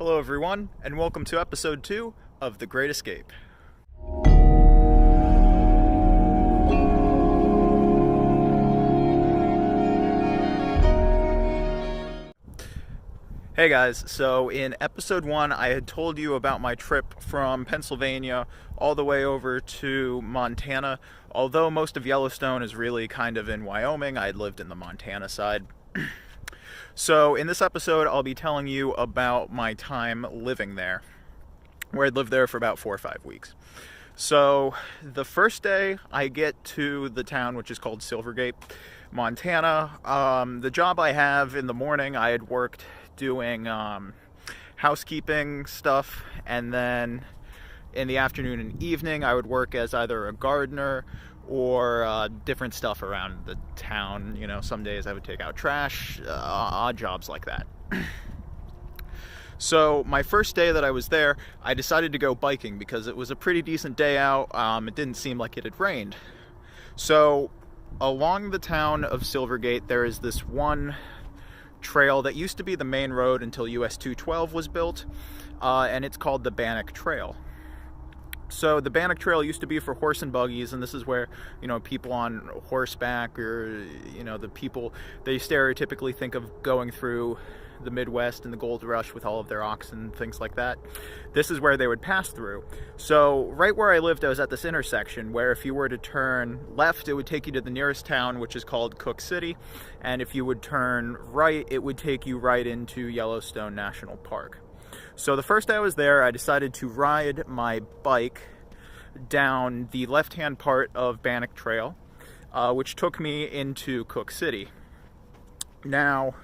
Hello everyone, and welcome to episode 2 of The Great Escape. Hey guys, so in episode 1 I had told you about my trip from Pennsylvania all the way over to Montana. Although most of Yellowstone is really kind of in Wyoming, I had lived in the Montana side. So in this episode, I'll be telling you about my time living there, where I'd lived there for about 4 or 5 weeks. So the first day I get to the town, which is called Silvergate, Montana. The job I have in the morning, I had worked doing housekeeping stuff, and then in the afternoon and evening I would work as either a gardener or different stuff around the town. You know, some days I would take out trash, odd jobs like that. So my first day that I was there, I decided to go biking because it was a pretty decent day out. It didn't seem like it had rained. So along the town of Silvergate, there is this one trail that used to be the main road until US 212 was built, and it's called the Bannock Trail. So the Bannock Trail used to be for horse and buggies, and this is where, you know, people on horseback, or, you know, the people they stereotypically think of going through the Midwest and the gold rush with all of their oxen, things like that. This is where they would pass through. So right where I lived, I was at this intersection where if you were to turn left, it would take you to the nearest town, which is called Cook City, and if you would turn right, it would take you right into Yellowstone National Park. So the first day I was there, I decided to ride my bike down the left-hand part of Bannock Trail, which took me into Cook City. Now,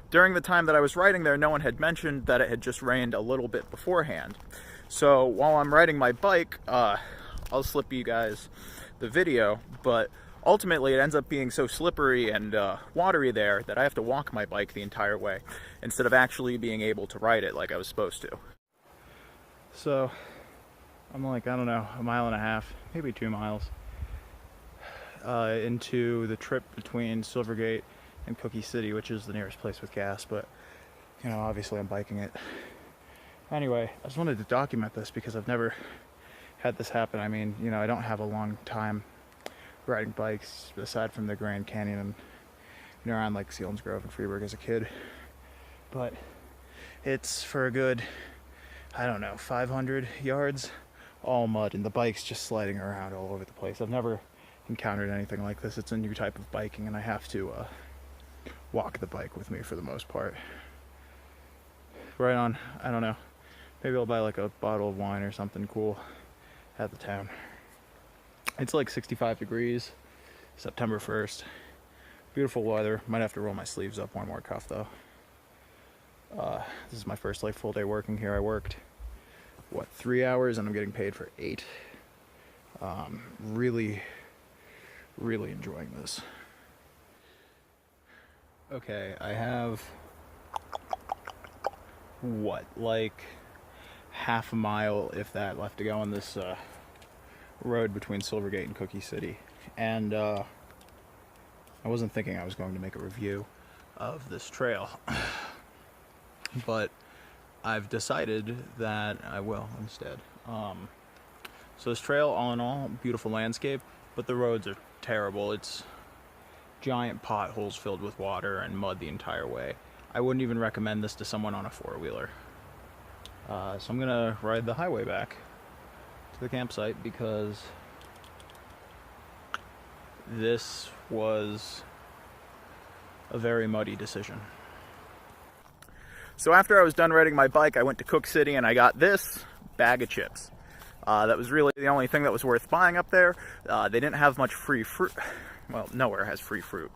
during the time that I was riding there, no one had mentioned that it had just rained a little bit beforehand. So while I'm riding my bike, I'll slip you guys the video, but ultimately it ends up being so slippery and watery there that I have to walk my bike the entire way instead of actually being able to ride it like I was supposed to. So I'm like, I don't know, 1.5 miles, maybe 2 miles into the trip between Silvergate and Cookie City, which is the nearest place with gas, but, you know, obviously I'm biking it. Anyway, I just wanted to document this because I've never had this happen. I mean, you know, I don't have a long time riding bikes aside from the Grand Canyon and, you know, around like Selinsgrove and Freeburg as a kid, but it's for a good, I don't know, 500 yards, all mud, and the bike's just sliding around all over the place. I've never encountered anything like this. It's a new type of biking, and I have to walk the bike with me for the most part. Right on, I don't know, maybe I'll buy like a bottle of wine or something cool at the town. It's like 65 degrees, September 1st. Beautiful weather. Might have to roll my sleeves up one more cuff though. This is my first like full day working here. I worked, 3 hours, and I'm getting paid for 8. Really enjoying this. Okay, I have, like half a mile, if that, left to go on this road between Silvergate and Cookie City, and I wasn't thinking I was going to make a review of this trail, but I've decided that I will instead. So this trail, all in all, beautiful landscape, but the roads are terrible. It's giant potholes filled with water and mud the entire way. I wouldn't even recommend this to someone on a four-wheeler. So I'm gonna ride the highway back to the campsite because this was a very muddy decision. So after I was done riding my bike, I went to Cook City and I got this bag of chips. That was really the only thing that was worth buying up there. They didn't have much free fruit. Well, nowhere has free fruit,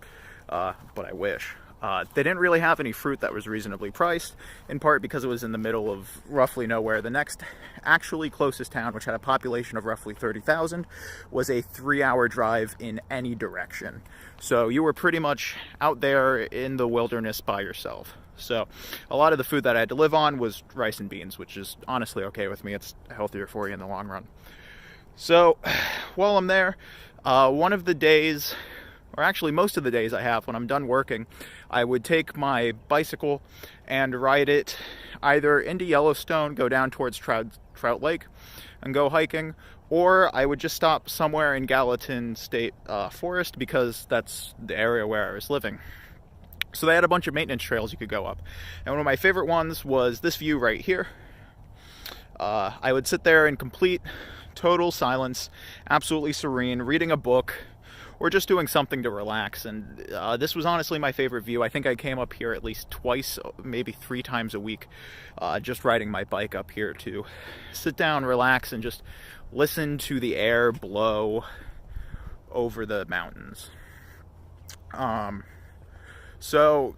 but I wish. They didn't really have any fruit that was reasonably priced, in part because it was in the middle of roughly nowhere. The next actually closest town, which had a population of roughly 30,000, was a 3-hour drive in any direction. So you were pretty much out there in the wilderness by yourself. So a lot of the food that I had to live on was rice and beans, which is honestly okay with me. It's healthier for you in the long run. So while I'm there, one of the days, or actually most of the days I have when I'm done working, I would take my bicycle and ride it either into Yellowstone, go down towards Trout Lake, and go hiking, or I would just stop somewhere in Gallatin State Forest because that's the area where I was living. So they had a bunch of maintenance trails you could go up. And one of my favorite ones was this view right here. I would sit there in complete, total silence, absolutely serene, reading a book, or just doing something to relax. And this was honestly my favorite view. I think I came up here at least twice, maybe 3 times a week, just riding my bike up here to sit down, relax, and just listen to the air blow over the mountains. So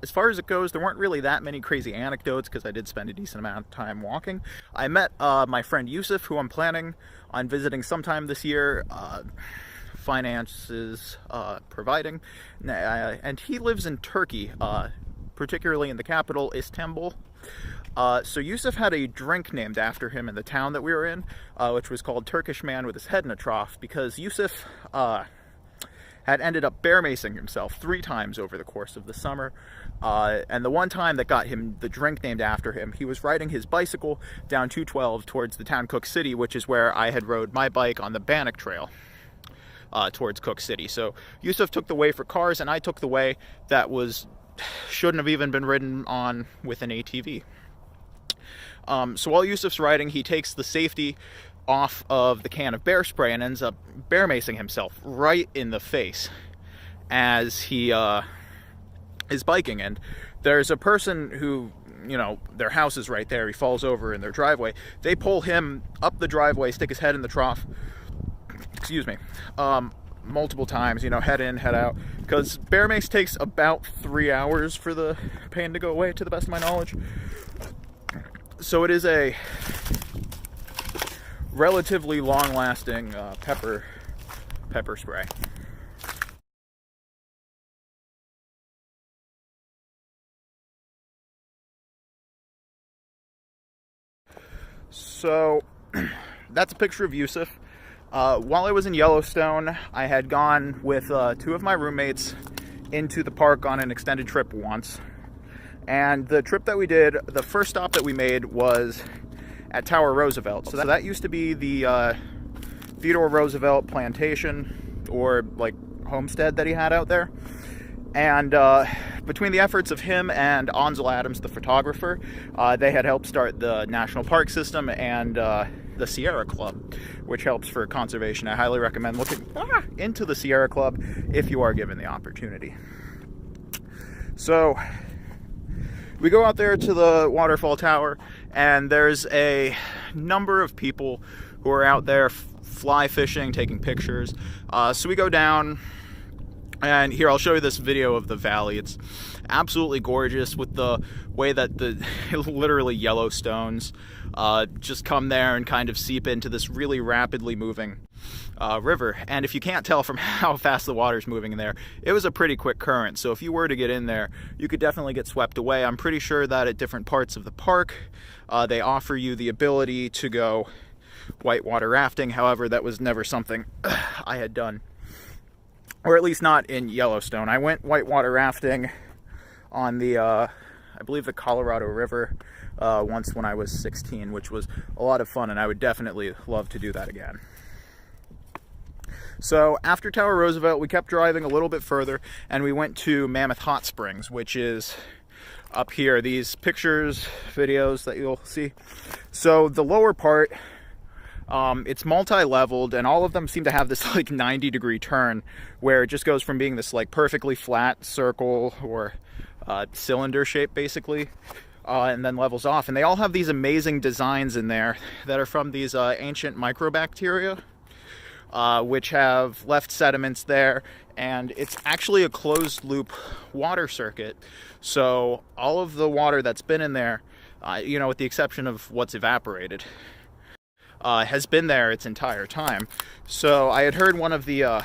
as far as it goes, there weren't really that many crazy anecdotes because I did spend a decent amount of time walking. I met my friend Yusuf, who I'm planning on visiting sometime this year, finances providing, and he lives in Turkey, particularly in the capital, Istanbul. So Yusuf had a drink named after him in the town that we were in, which was called Turkish Man with His Head in a Trough, because Yusuf had ended up bear macing himself 3 times over the course of the summer. And the one time that got him the drink named after him, he was riding his bicycle down 212 towards the town Cook City, which is where I had rode my bike on the Bannock Trail towards Cook City. So Yusuf took the way for cars, and I took the way that shouldn't have even been ridden on with an ATV. So while Yusuf's riding, he takes the safety off of the can of bear spray and ends up bear macing himself right in the face as he is biking. And there's a person who, their house is right there. He falls over in their driveway. They pull him up the driveway, stick his head in the trough, multiple times, head in, head out, because bear mace takes about 3 hours for the pain to go away, to the best of my knowledge. So it is a relatively long-lasting pepper spray. So that's a picture of Yusuf. While I was in Yellowstone, I had gone with 2 of my roommates into the park on an extended trip once. And the trip that we did, the first stop that we made was at Tower Roosevelt. So that used to be the Theodore Roosevelt plantation, or like homestead that he had out there. And between the efforts of him and Ansel Adams, the photographer, they had helped start the National Park System and the Sierra Club, which helps for conservation. I highly recommend looking into the Sierra Club if you are given the opportunity. So we go out there to the waterfall tower, and there's a number of people who are out there fly fishing, taking pictures. So we go down, and here I'll show you this video of the valley. It's absolutely gorgeous with the way that the literally Yellowstones just come there and kind of seep into this really rapidly moving river. And if you can't tell from how fast the water's moving in there, it was a pretty quick current. So if you were to get in there, you could definitely get swept away. I'm pretty sure that at different parts of the park, they offer you the ability to go whitewater rafting. However, that was never something I had done, or at least not in Yellowstone. I went whitewater rafting on the, I believe the Colorado River once when I was 16, which was a lot of fun, and I would definitely love to do that again. So after Tower Roosevelt, we kept driving a little bit further, and we went to Mammoth Hot Springs, which is up here. These pictures, videos that you'll see. So the lower part, it's multi-leveled, and all of them seem to have this like 90-degree turn where it just goes from being this like perfectly flat circle or cylinder shape basically, and then levels off. And they all have these amazing designs in there that are from these ancient microbacteria, which have left sediments there, and it's actually a closed loop water circuit. So all of the water that's been in there, with the exception of what's evaporated, has been there its entire time. So I had heard one of the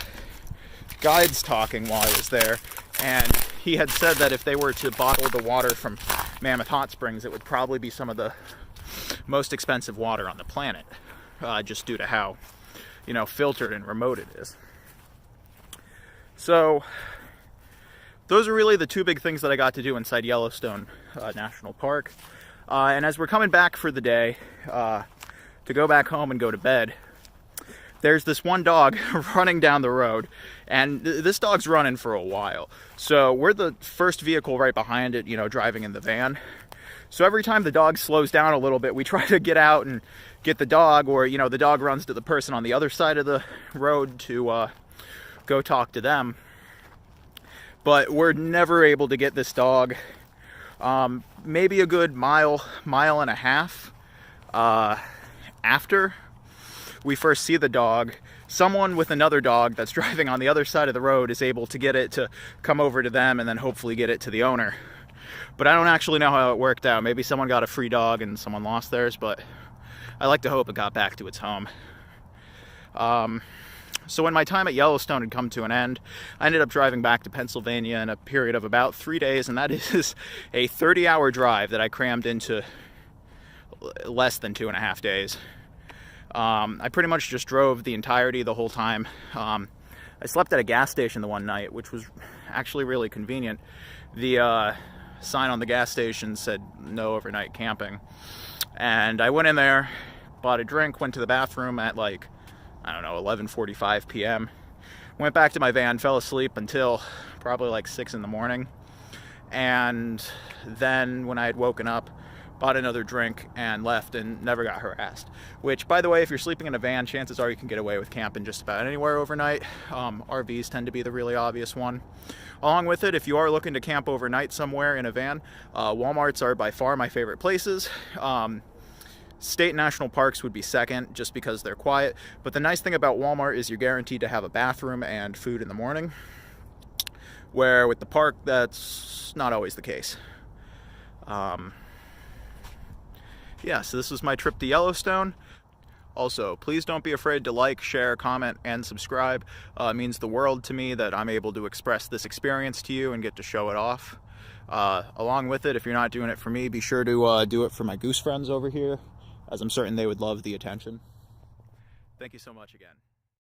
guides talking while I was there, and he had said that if they were to bottle the water from Mammoth Hot Springs, it would probably be some of the most expensive water on the planet, just due to how filtered and remote it is. So those are really the 2 big things that I got to do inside Yellowstone National Park. And as we're coming back for the day, to go back home and go to bed, there's this one dog running down the road, and this dog's running for a while. So we're the first vehicle right behind it, you know, driving in the van. So every time the dog slows down a little bit, we try to get out and get the dog, or, you know, the dog runs to the person on the other side of the road to go talk to them. But we're never able to get this dog. Maybe a good mile and a half after we first see the dog, someone with another dog that's driving on the other side of the road is able to get it to come over to them and then hopefully get it to the owner. But I don't actually know how it worked out. Maybe someone got a free dog and someone lost theirs, but I like to hope it got back to its home. So when my time at Yellowstone had come to an end, I ended up driving back to Pennsylvania in a period of about 3 days, and that is a 30-hour drive that I crammed into less than 2.5 days. I pretty much just drove the whole time. I slept at a gas station the one night, which was actually really convenient. The sign on the gas station said no overnight camping. And I went in there, bought a drink, went to the bathroom at like, I don't know, 11:45 p.m. Went back to my van, fell asleep until probably like 6 in the morning. And then when I had woken up, bought another drink and left and never got harassed. Which, by the way, if you're sleeping in a van, chances are you can get away with camping just about anywhere overnight. RVs tend to be the really obvious one. Along with it, if you are looking to camp overnight somewhere in a van, Walmarts are by far my favorite places. State and national parks would be second, just because they're quiet. But the nice thing about Walmart is you're guaranteed to have a bathroom and food in the morning, where with the park, that's not always the case. Yeah, so this was my trip to Yellowstone. Also, please don't be afraid to like, share, comment, and subscribe. It means the world to me that I'm able to express this experience to you and get to show it off. Along with it, if you're not doing it for me, be sure to do it for my goose friends over here, as I'm certain they would love the attention. Thank you so much again.